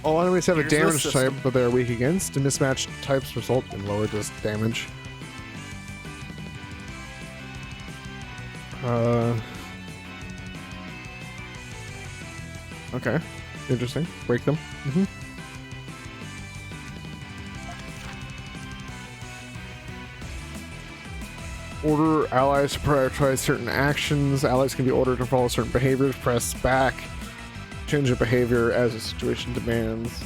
All enemies have a Here's the damage type, system. but they are weak against, and mismatched types result in lower damage. Okay. Interesting. Break them. Order allies to prioritize certain actions. Allies can be ordered to follow certain behaviors. Press back. Change of behavior as the situation demands.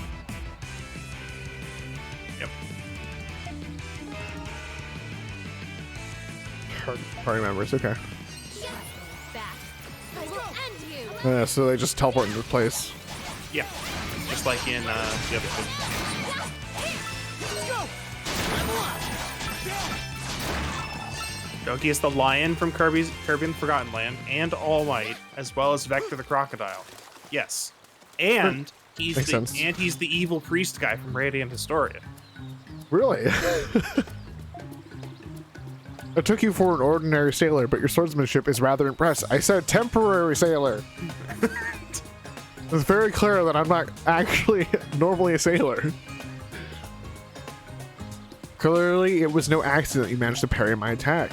Yep. Party members, okay. Back. I will end you. So they just teleport into place. Yeah. Just like in the other two. Doki is the lion from Kirby and the Forgotten Land, and All Might, as well as Vector the crocodile. Yes, and he's Makes sense. he's the evil priest guy from Radiant Historia. Really? I took you for an ordinary sailor, but your swordsmanship is rather impressive. I said temporary sailor. It's very clear that I'm not actually normally a sailor. Clearly, it was no accident you managed to parry my attack.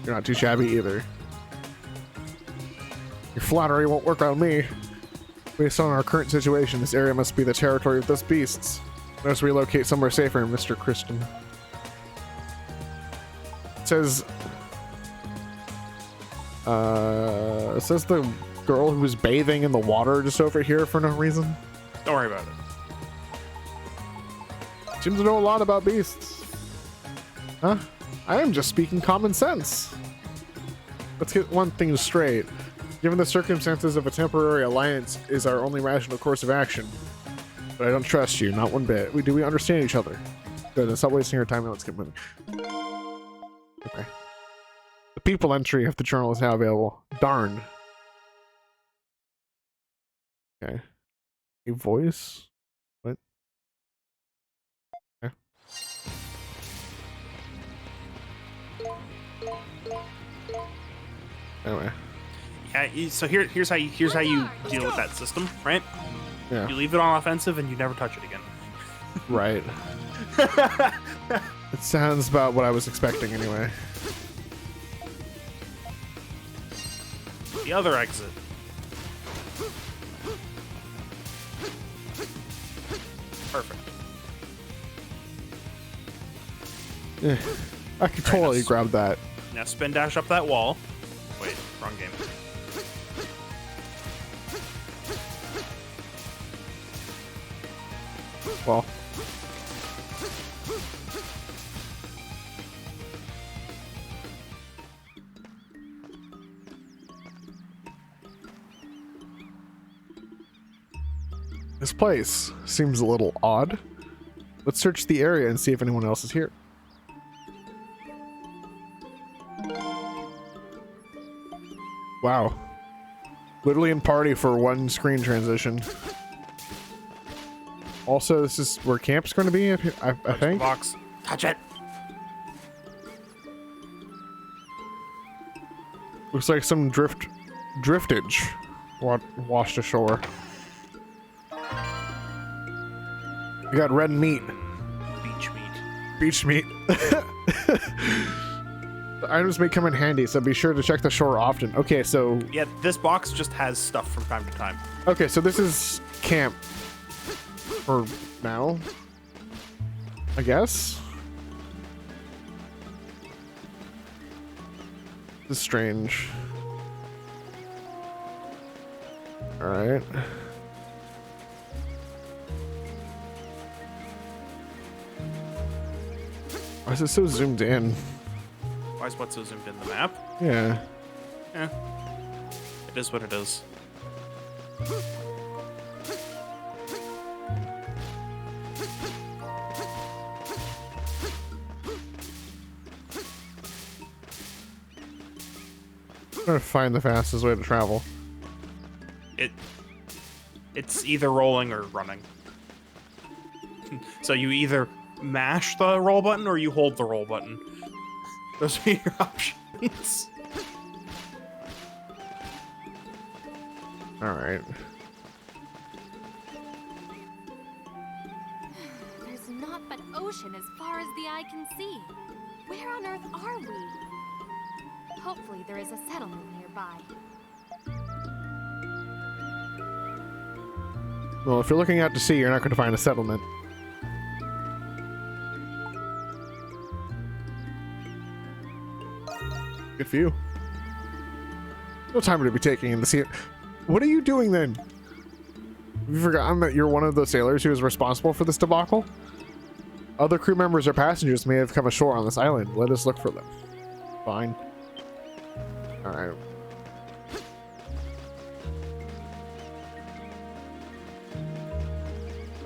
You're not too shabby either. Your flattery won't work on me. Based on our current situation, this area must be the territory of those beasts. Let us relocate somewhere safer, Mr. Christian. It says the girl who was bathing in the water just over here for no reason. Don't worry about it. Seems to know a lot about beasts. Huh? I am just speaking common sense. Let's get one thing straight. Given the circumstances of a temporary alliance is our only rational course of action. But I don't trust you, not one bit. Do we understand each other? Good, then stop wasting our time and let's get moving. Okay. The people entry of the journal is now available. Darn. Okay. A voice? What? Okay. Anyway. Yeah. So here's how you deal with that system, right? Yeah. You leave it on offensive and you never touch it again. Right. It sounds about what I was expecting anyway. The other exit. Perfect. Yeah. I could totally nice. grab that. Now spin dash up that wall. Wait, wrong game. Well. This place seems a little odd. Let's search the area and see if anyone else is here. Wow. Literally in party for one screen transition. Also, this is where camp's going to be, I think. Box. Touch it. Looks like some driftage washed ashore. We got red meat. Beach meat. Beach meat. The items may come in handy, so be sure to check the shore often. Okay, so... Yeah, this box just has stuff from time to time. Okay, so this is camp. For now. I guess. This is strange. Alright. Why is it so zoomed in? Why is what so zoomed in the map? Yeah. Yeah. It is what it is. I'm trying to find the fastest way to travel. It's either rolling or running. So you either mash the roll button or you hold the roll button. Those are your options. Alright. ocean as far as the eye can see. Where on earth are we? Hopefully there is a settlement nearby. Well, if you're looking out to sea, you're not going to find a settlement. Good for you. No time to be taking in the sea. What are you doing then? Have you forgotten that you're one of the sailors who is responsible for this debacle? Other crew members or passengers may have come ashore on this island. Let us look for them. Fine. Alright.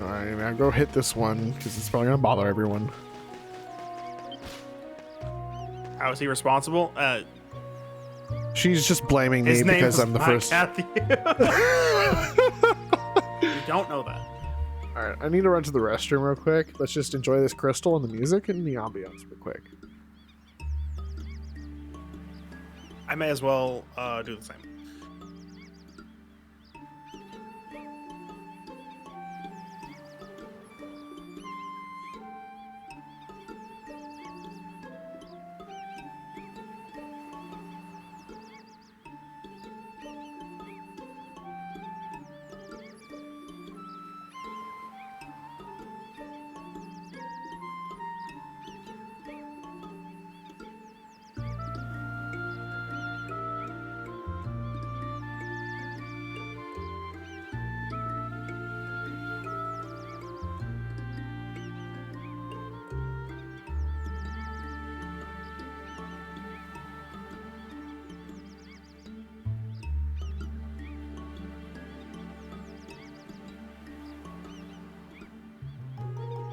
Alright, now go hit this one, because it's probably going to bother everyone. How is he responsible? She's just blaming me His name because is I'm the not first. Kathy. You don't know that. Alright, I need to run to the restroom real quick. Let's just enjoy this crystal and the music and the ambiance real quick. I may as well do the same.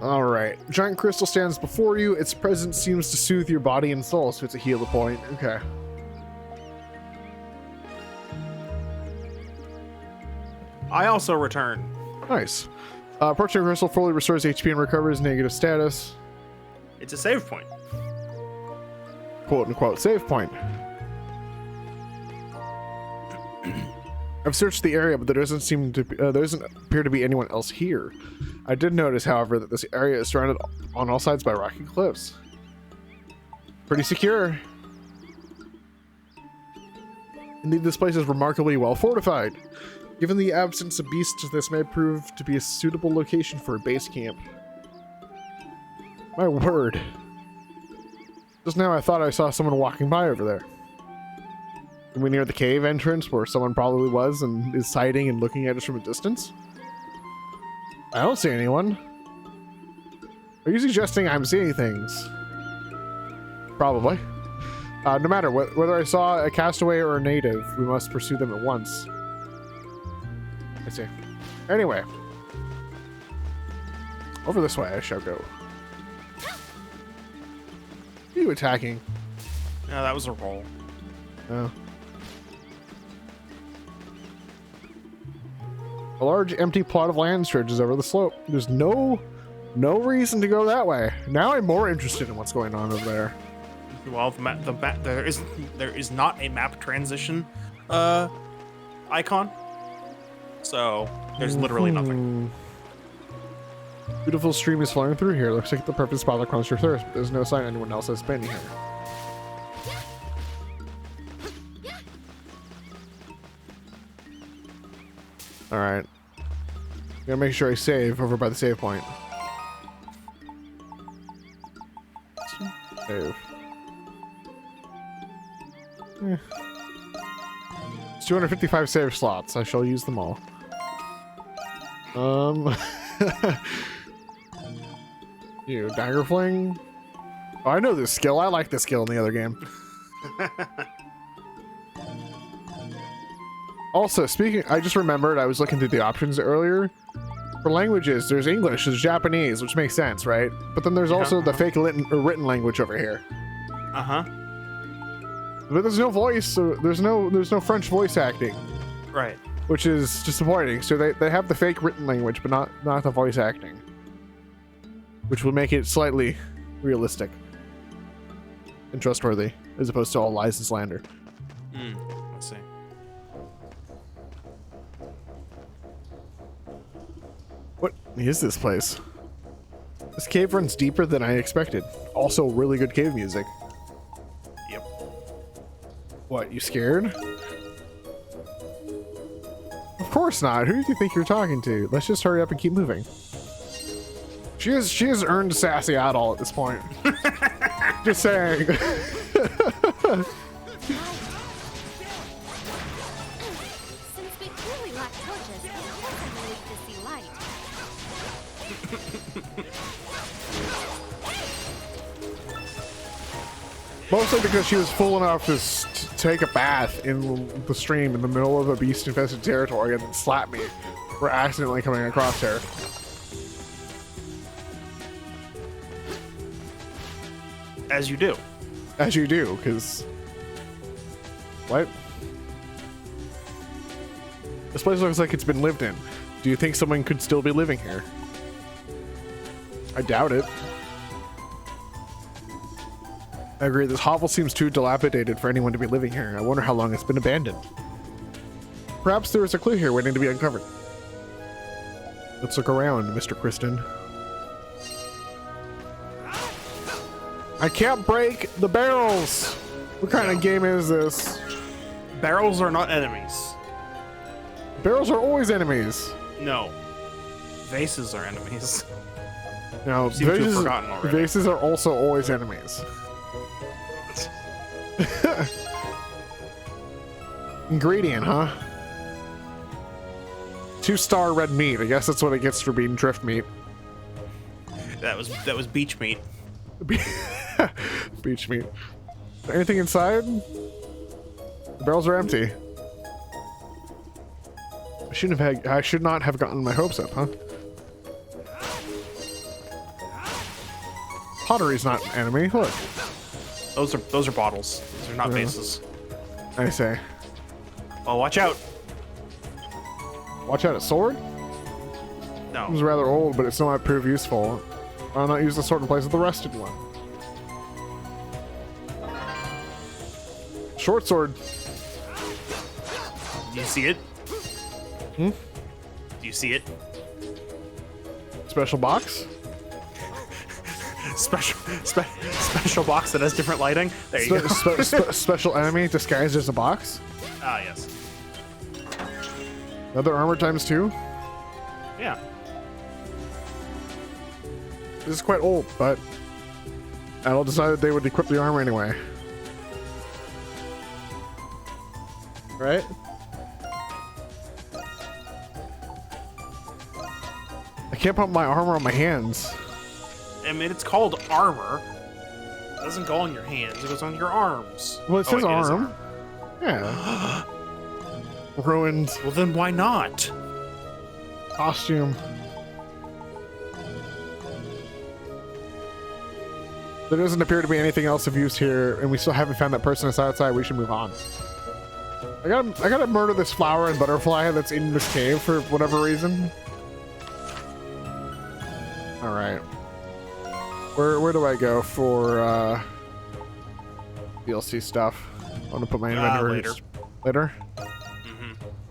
Alright. Giant crystal stands before you. Its presence seems to soothe your body and soul, so it's a heal point. Okay. I also return. Nice. Approaching a crystal fully restores HP and recovers negative status. It's a save point. Quote unquote save point. I've searched the area, but there doesn't appear to be anyone else here. I did notice, however, that this area is surrounded on all sides by rocky cliffs. Pretty secure. Indeed, this place is remarkably well fortified. Given the absence of beasts, this may prove to be a suitable location for a base camp. My word. Just now I thought I saw someone walking by over there. Are we near the cave entrance where someone probably was and is sighting and looking at us from a distance? I don't see anyone. Are you suggesting I'm seeing things? Probably. No matter whether I saw a castaway or a native, we must pursue them at once. I see. Anyway. Over this way I shall go. Are you attacking? Yeah, that was a roll. Oh. A large empty plot of land stretches over the slope. There's no reason to go that way. Now I'm more interested in what's going on over there. Well, the map there is not a map transition icon. So there's literally nothing. Beautiful stream is flowing through here. Looks like the perfect spot to quench your thirst, but there's no sign anyone else has been here. Alright. Gotta make sure I save over by the save point. Save. It's 255 save slots. I shall use them all. You, dagger fling? Oh, I know this skill. I like this skill in the other game. Also, I just remembered I was looking through the options earlier. For languages, there's English, there's Japanese, which makes sense, right? But then there's also the fake written language over here. Uh-huh. But there's no voice, so there's no French voice acting. Right. Which is disappointing. So they have the fake written language, but not the voice acting. Which will make it slightly realistic and trustworthy, as opposed to all lies and slander. Let's see. What is this place? This cave runs deeper than I expected. Also, really good cave music. Yep. What, you scared? Of course not. Who do you think you're talking to? Let's just hurry up and keep moving. She has earned Sassy Adol at this point. Just saying. Since we clearly lack torches, it wasn't really to see light. Mostly because she was fool enough to take a bath in the stream in the middle of a beast-infested territory and then slap me for accidentally coming across her. As you do. As you do, because... What? This place looks like it's been lived in. Do you think someone could still be living here? I doubt it. I agree, this hovel seems too dilapidated for anyone to be living here. I wonder how long it's been abandoned. Perhaps there is a clue here waiting to be uncovered. Let's look around, Mr. Kristen. I can't break the barrels! What kind of game is this? Barrels are not enemies. Barrels are always enemies. No. Vases are enemies. No, Seem to have forgotten already. vases are also always enemies. Ingredient, huh? 2-star red meat. I guess that's what it gets for being drift meat. That was beach meat. Beach meat. Anything inside? The barrels are empty. I should not have gotten my hopes up, huh? Pottery's not an enemy. Look. Those are bottles. Those are not vases. I say. Oh, watch out! Watch out, a sword? No. It was rather old, but it still might prove useful. Why not use the sword in place of the rusted one? Short sword. Do you see it? Hmm? Do you see it? Special box? Special box that has different lighting. There you go. Special enemy disguised as a box? Ah, yes. Another armor times 2? Yeah. This is quite old, but Adol decided they would equip the armor anyway. Right? I can't put my armor on my hands. I mean, it's called armor. It doesn't go on your hands. It goes on your arms. Well, it says wait, is arm. Yeah. Ruined Well, then why not? costume. There doesn't appear to be anything else of use here, and we still haven't found that person that's outside. We should move on. I gotta murder this flower and butterfly that's in this cave for whatever reason. All right. Where do I go for DLC stuff? I want to put my inventory Later. Later?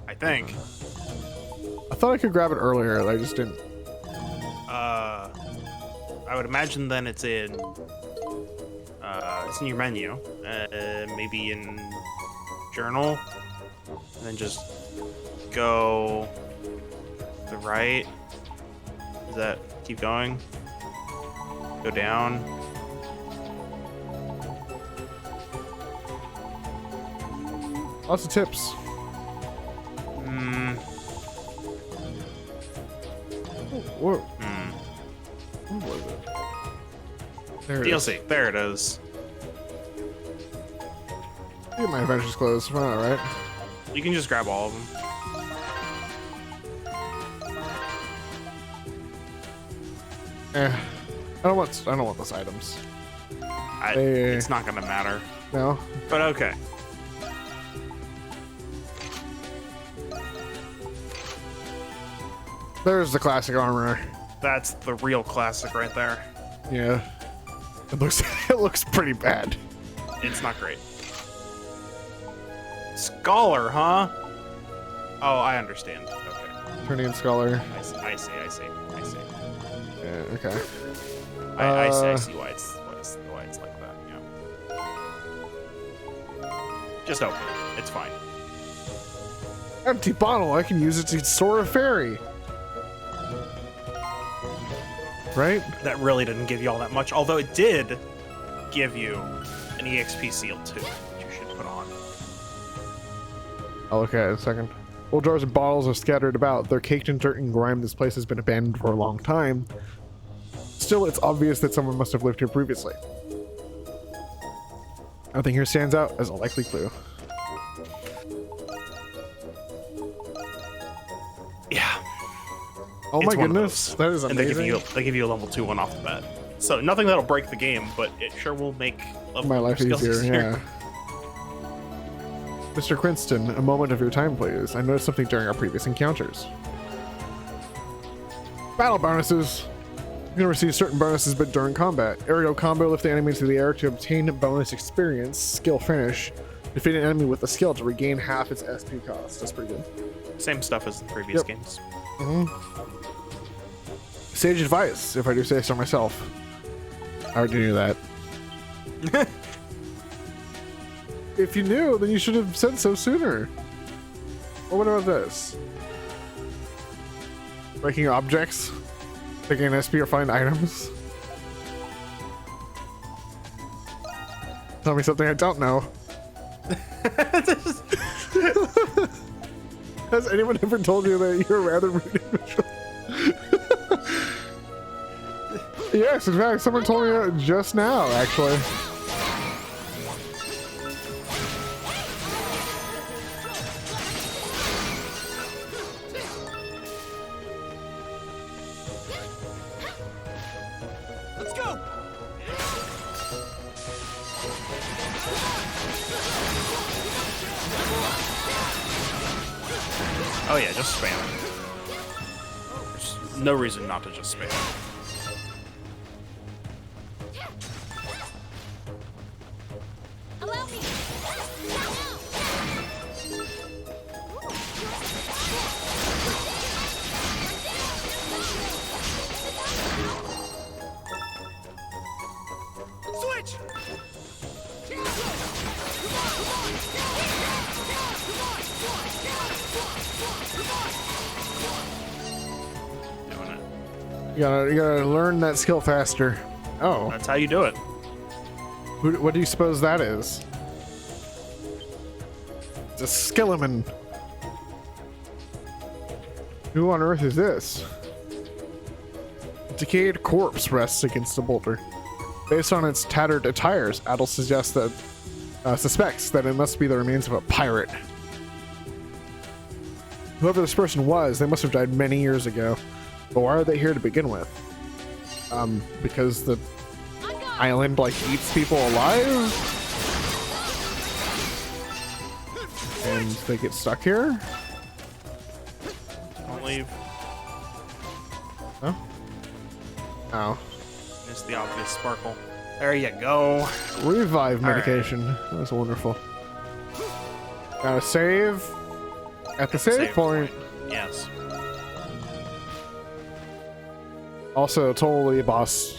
I think. I thought I could grab it earlier. I just didn't. I would imagine then it's in your menu. Maybe in journal, and then just go to the right. Does that keep going? Go down. Lots of tips. What? What was it? There it is. DLC. There it is. Get my adventure's closed. All right. You can just grab all of them. I don't want those items. It's not gonna matter. No. But okay. There's the classic armor. That's the real classic right there. Yeah. It looks pretty bad. It's not great. Scholar, huh? Oh, I understand. Okay. Turning Scholar. I see. Yeah, okay. I see why it's like that. Yeah. Just open it. It's fine. Empty bottle. I can use it to store a fairy. Right? That really didn't give you all that much, although it did give you an EXP seal too, which you should put on. I'll look at it in a second. Old jars and bottles are scattered about. They're caked in dirt and grime. This place has been abandoned for a long time. Still, it's obvious that someone must have lived here previously. Nothing here stands out as a likely clue. Yeah. Oh It's my one of goodness, those. that is And amazing. they give you a level 2 one off the bat. So nothing that'll break the game, but it sure will make My life skills easier, yeah. Mr. Quinston, a moment of your time, please. I noticed something during our previous encounters. Battle bonuses. You can receive certain bonuses, but during combat. Aerial combo, lift the enemy into the air to obtain bonus experience. Skill finish. Defeat an enemy with a skill to regain half its SP cost. That's pretty good. Same stuff as the previous Yep. games. Sage advice, if I do say so myself. I already knew that. If you knew, then you should have said so sooner. Or what about this? Breaking objects? Taking an SP or find items? Tell me something I don't know. Has anyone ever told you that you're a rather rude individual? Yes, in fact, someone told me that just now, actually. Let's go. Oh yeah, just spam it. There's no reason not to just spam it. Allow me. Switch. Doing it. You gotta learn that skill faster. Oh, That's how you do it. what do you suppose that is? It's a skeleton. Who on earth is this? A decayed corpse rests against a boulder. Based on its tattered attires, Adel suspects that it must be the remains of a pirate. Whoever this person was, they must have died many years ago. But why are they here to begin with? Because the island like eats people alive? And they get stuck here? Don't leave. Huh? Oh. It's the obvious sparkle. There you go. Revive All right. medication. That's wonderful. Gotta save at the save point. Yes. Also, totally a boss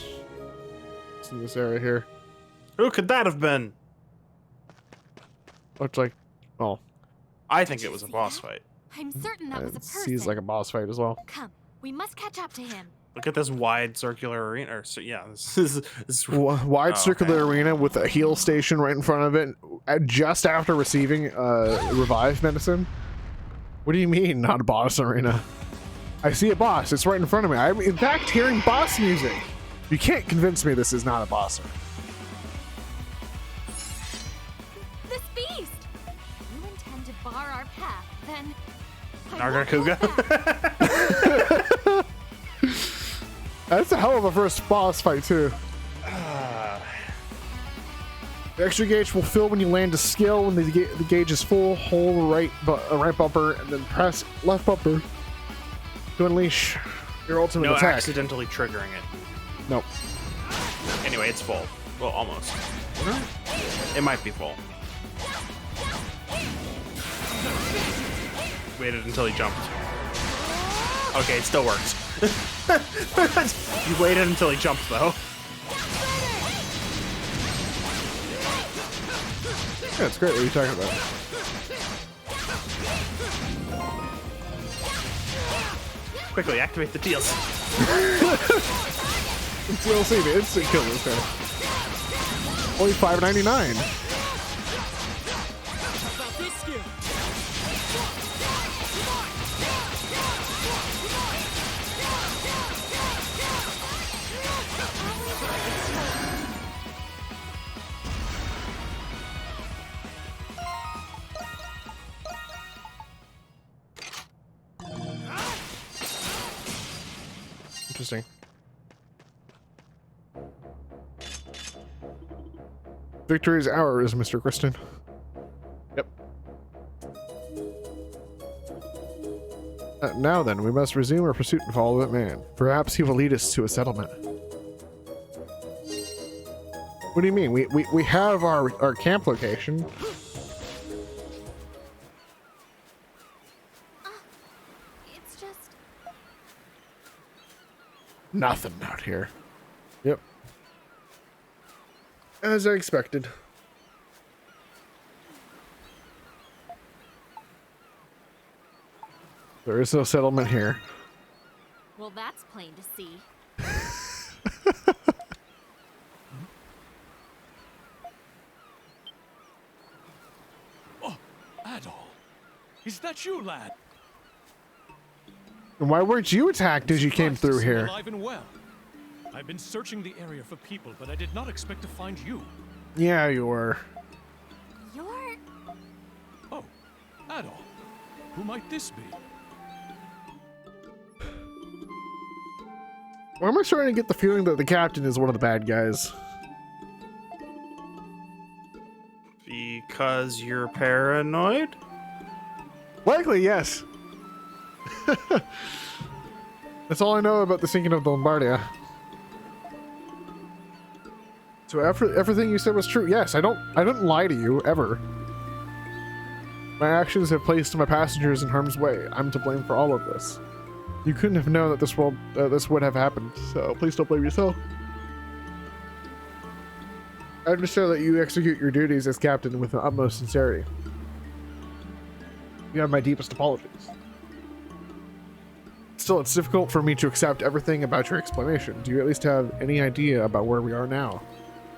in this area here. Who could that have been? Looks like, oh, I think it was a boss fight. I'm certain that was a it person. seems like a boss fight as well. Come, we must catch up to him. Look at this wide circular arena. Or, yeah, this is Wide Oh, circular okay. arena with a heal station right in front of it, just after receiving revive medicine. What do you mean, not a boss arena? I see a boss. It's right in front of me. I'm in fact hearing boss music. You can't convince me this is not a boss arena. This beast! If you intend to bar our path, then... I Nargacuga? won't go back. That's a hell of a first boss fight, too. The extra gauge will fill when you land a skill. When the gauge is full, hold right bumper and then press left bumper to unleash your ultimate No, attack. accidentally triggering it. Nope. Anyway, it's full. Well, almost. It might be full. Waited until he jumped. Okay, it still works. You waited until he jumped, though. Yeah, it's great. What are you talking about? Quickly, activate the DLC. It's DLC to instant kill this guy. Only $5.99. Interesting. Victory is ours, Mr. Kristen. Yep. Now then, we must resume our pursuit and follow that man. Perhaps he will lead us to a settlement. What do you mean? We have our camp location. It's just... Nothing out here. Yep. As I expected. There is no settlement here. Well, that's plain to see. Oh, Adol. Is that you, lad? And why weren't you attacked as you came Nice to through see you here? alive and well. I've been searching the area for people, but I did not expect to find you. Yeah, you were. You're... Oh, Adol. Who might this be? Why am I starting to get the feeling that the captain is one of the bad guys? Because you're paranoid? Likely, yes. That's all I know about the sinking of the Lombardia. So everything you said was true. Yes, I didn't lie to you ever. My actions have placed my passengers in harm's way. I'm to blame for all of this. You couldn't have known that this would have happened, so please don't blame yourself. I understand that you execute your duties as captain with the utmost sincerity. You have my deepest apologies. Still, it's difficult for me to accept everything about your explanation. Do you at least have any idea about where we are now?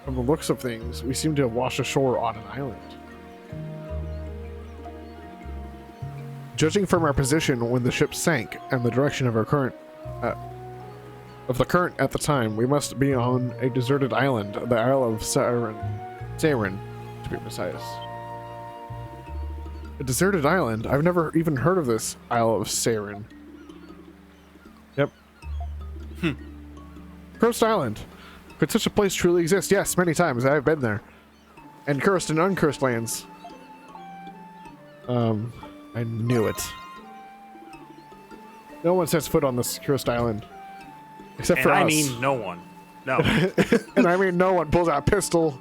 From the looks of things, we seem to have washed ashore on an island. Judging from our position when the ship sank and the direction of our current at the time, we must be on a deserted island, the Isle of Siren, to be precise. A deserted island? I've never even heard of this Isle of Siren. Yep. Cursed Island. Could such a place truly exist? Yes, many times. I have been there. And cursed and uncursed lands. I knew it. No one sets foot on this cursed island. Except for us. I mean no one. No. And I mean no one pulls out a pistol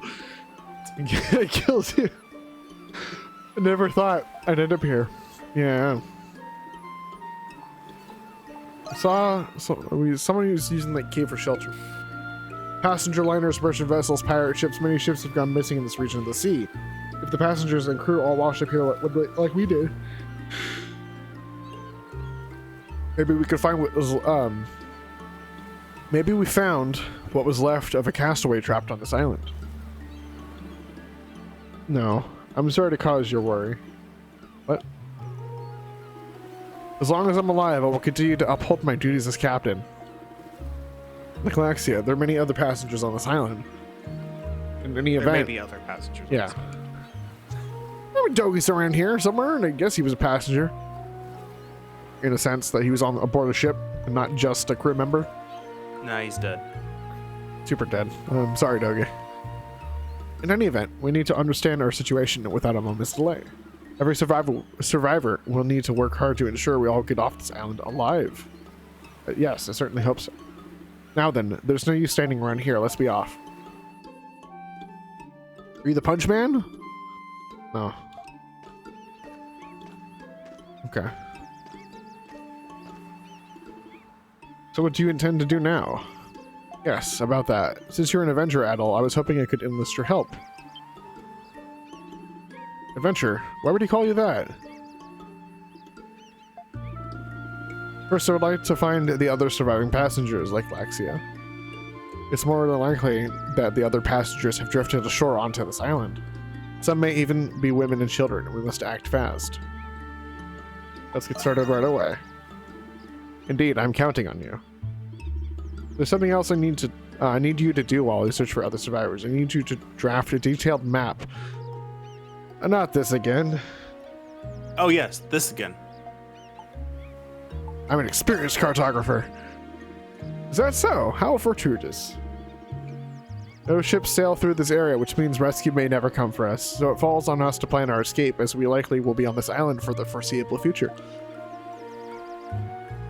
and kills you. I never thought I'd end up here. Yeah. I saw someone who's using that cave for shelter. Passenger liners, merchant vessels, pirate ships, many ships have gone missing in this region of the sea. If the passengers and crew all washed up here like we did, maybe we could find what was maybe we found what was left of a castaway trapped on this island. No, I'm sorry to cause your worry. What? As long as I'm alive, I will continue to uphold my duties as captain. Like Laxia, there are many other passengers on this island. In any event, There may be other passengers. yeah. Maybe Dogi's around here somewhere, and I guess he was a passenger. In a sense that he was on aboard a ship and not just a crew member. Nah, he's dead. Super dead. Sorry, Dogi. In any event, we need to understand our situation without a moment's delay. Every survivor will need to work hard to ensure we all get off this island alive. Yes, I certainly hope so. Now then, there's no use standing around here. Let's be off. Are you the Punch Man? No. Okay. So what do you intend to do now? Yes, about that. Since you're an adventurer, Adol, I was hoping I could enlist your help. Adventure? Why would he call you that? First, I would like to find the other surviving passengers, like Laxia. It's more than likely that the other passengers have drifted ashore onto this island. Some may even be women and children, and we must act fast. Let's get started right away. Indeed, I'm counting on you. There's something else I need you to do while we search for other survivors. I need you to draft a detailed map. Not this again. Oh yes, this again. I'm an experienced cartographer. Is that so? How fortuitous. No ships sail through this area, which means rescue may never come for us, so it falls on us to plan our escape, as we likely will be on this island for the foreseeable future.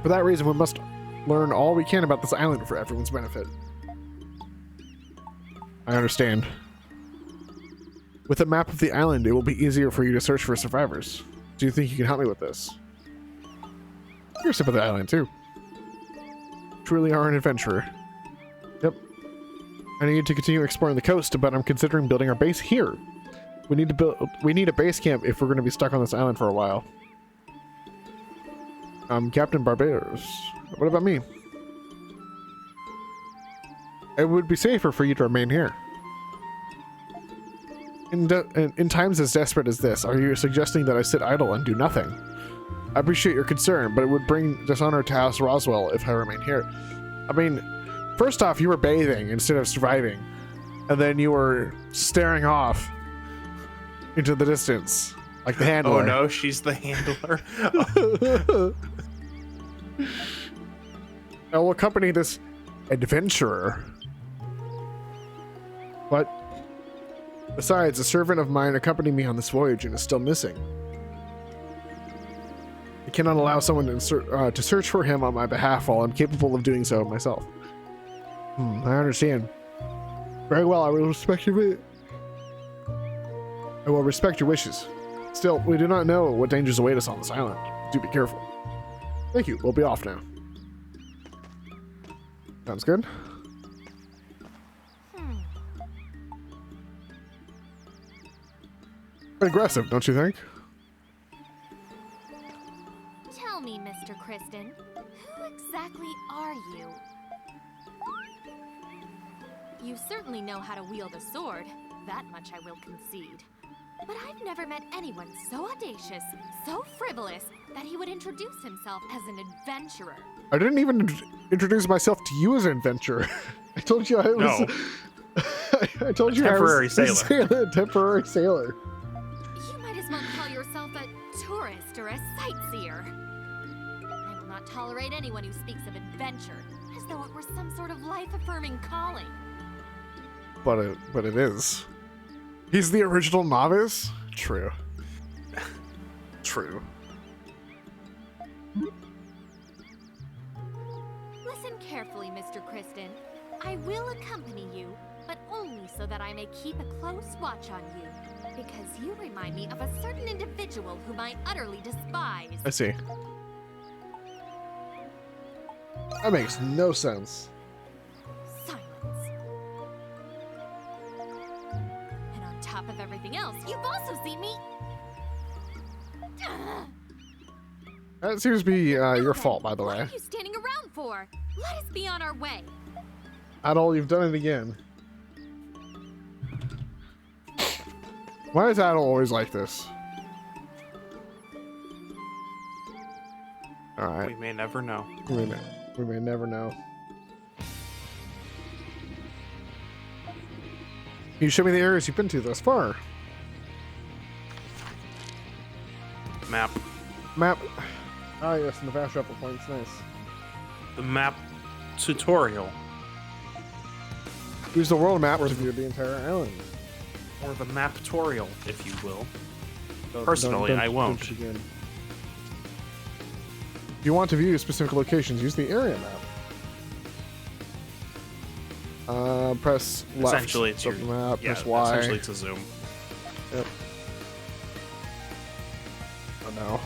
For that reason, we must learn all we can about this island for everyone's benefit. I understand. With a map of the island, it will be easier for you to search for survivors. Do you think you can help me with this? You're a sip of the island, too. Truly are an adventurer. Yep. I need to continue exploring the coast, but I'm considering building our base here. We need a base camp if we're going to be stuck on this island for a while. Captain Barbados. What about me? It would be safer for you to remain here. In times as desperate as this, are you suggesting that I sit idle and do nothing? I appreciate your concern, but it would bring dishonor to House Roswell if I remain here. I mean, first off, you were bathing instead of surviving, and then you were staring off into the distance, like the handler. Oh no, she's the handler. I will accompany this adventurer. But besides, a servant of mine accompanied me on this voyage and is still missing. I cannot allow someone to search for him on my behalf while I'm capable of doing so myself. I understand. Very well, I will respect your wishes. Still, we do not know what dangers await us on this island. Do be careful. Thank you. We'll be off now. Sounds good. Aggressive, don't you think? Tell me, Mr. Kristen, who exactly are you? You certainly know how to wield a sword. That much I will concede. But I've never met anyone so audacious, so frivolous, that he would introduce himself as an adventurer. I didn't even introduce myself to you as an adventurer. I told you I was... No. I told you I was temporary a temporary sailor. You might as well call yourself a tourist or a sightseer. I will not tolerate anyone who speaks of adventure as though it were some sort of life-affirming calling. But it is. He's the original novice? True. True. Listen carefully, Mr. Kristen. I will accompany you, but only so that I may keep a close watch on you. Because you remind me of a certain individual whom I utterly despise. I see. That makes no sense. Silence. And on top of everything else, you've also seen me... That seems to be your fault, by the What way. are you standing around for? Let us be on our way. Adol, you've done it again. Why is Adol always like this? Alright. We may never know. We may never know. Can you show me the areas you've been to thus far? Map. Map. Ah, yes, and the fast travel points. Nice. The map tutorial. Use the world map to view the entire island. Or the map tutorial, if you will. Don't- Personally, don't- I don't won't. begin. If you want to view specific locations, use the area map. Press left. Essentially, it's of your the map. yeah. Press Y. Essentially, it's a zoom. Yep. Oh no.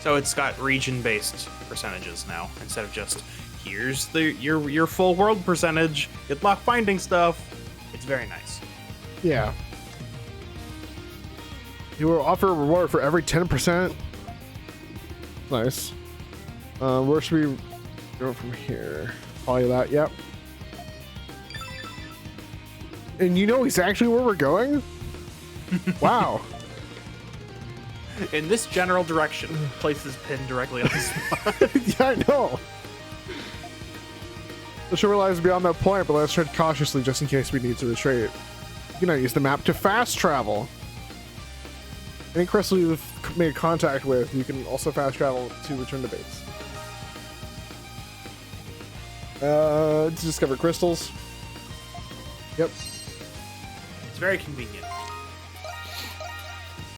So it's got region-based percentages now instead of just here's your full world percentage. Good luck finding stuff. It's very nice. Yeah. You will offer a reward for every 10%. Nice. Where should we go from here? Probably that. Yep. And you know exactly where we're going? Wow. In this general direction, places pinned directly on the spot. Yeah, I know. The ship relies beyond that point, but let's tread cautiously just in case we need to retreat. You can now use the map to fast travel. Any crystal you've made contact with, you can also fast travel to return to base. To discover crystals. Yep. It's very convenient.